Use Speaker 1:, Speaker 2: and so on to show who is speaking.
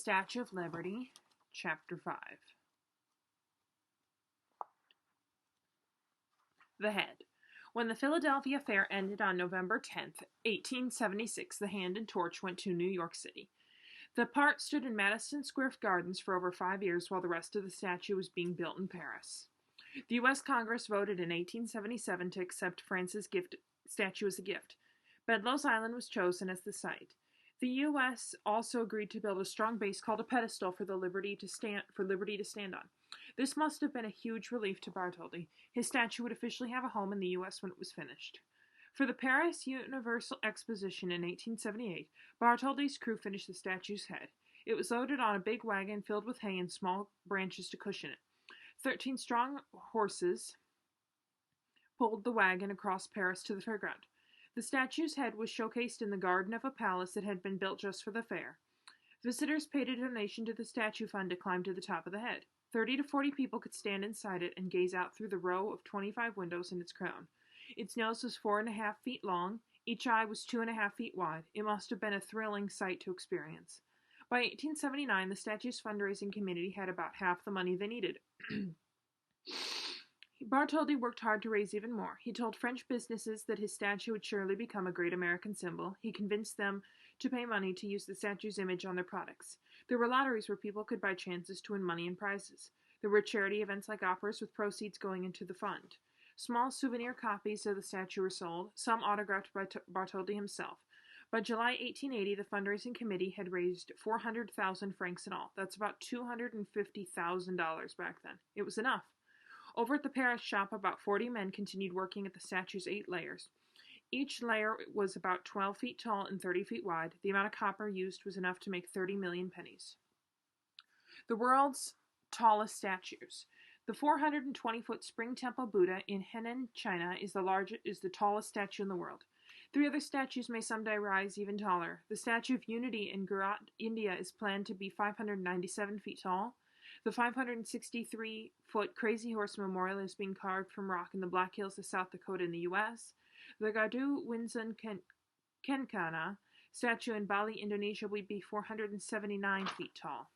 Speaker 1: Statue of Liberty, Chapter 5. The Head. When the Philadelphia Fair ended on November 10th, 1876, the hand and torch went to New York City. The part stood in Madison Square Gardens for over 5 years while the rest of the statue was being built in Paris. The U.S. Congress voted in 1877 to accept France's statue as a gift. Bedloes Island was chosen as the site. The U.S. also agreed to build a strong base called a pedestal for Liberty to stand on. This must have been a huge relief to Bartholdi. His statue would officially have a home in the U.S. when it was finished. For the Paris Universal Exposition in 1878, Bartholdi's crew finished the statue's head. It was loaded on a big wagon filled with hay and small branches to cushion it. 13 strong horses pulled the wagon across Paris to the fairground. The statue's head was showcased in the garden of a palace that had been built just for the fair. Visitors paid a donation to the statue fund to climb to the top of the head. 30 to 40 people could stand inside it and gaze out through the row of 25 windows in its crown. Its nose was 4.5 feet long. Each eye was 2.5 feet wide. It must have been a thrilling sight to experience. By 1879, the statue's fundraising committee had about half the money they needed. Bartholdi worked hard to raise even more. He told French businesses that his statue would surely become a great American symbol. He convinced them to pay money to use the statue's image on their products. There were lotteries where people could buy chances to win money and prizes. There were charity events like operas with proceeds going into the fund. Small souvenir copies of the statue were sold, some autographed by Bartholdi himself. By July 1880, the fundraising committee had raised 400,000 francs in all. That's about $250,000 back then. It was enough. Over at the Paris shop, about 40 men continued working at the statue's 8 layers. Each layer was about 12 feet tall and 30 feet wide. The amount of copper used was enough to make 30 million pennies. The world's tallest statues. The 420-foot Spring Temple Buddha in Henan, China is the tallest statue in the world. 3 other statues may someday rise even taller. The Statue of Unity in Gujarat, India is planned to be 597 feet tall. The 563-foot Crazy Horse Memorial is being carved from rock in the Black Hills of South Dakota in the U.S. The Gadu Winson Kencana statue in Bali, Indonesia will be 479 feet tall.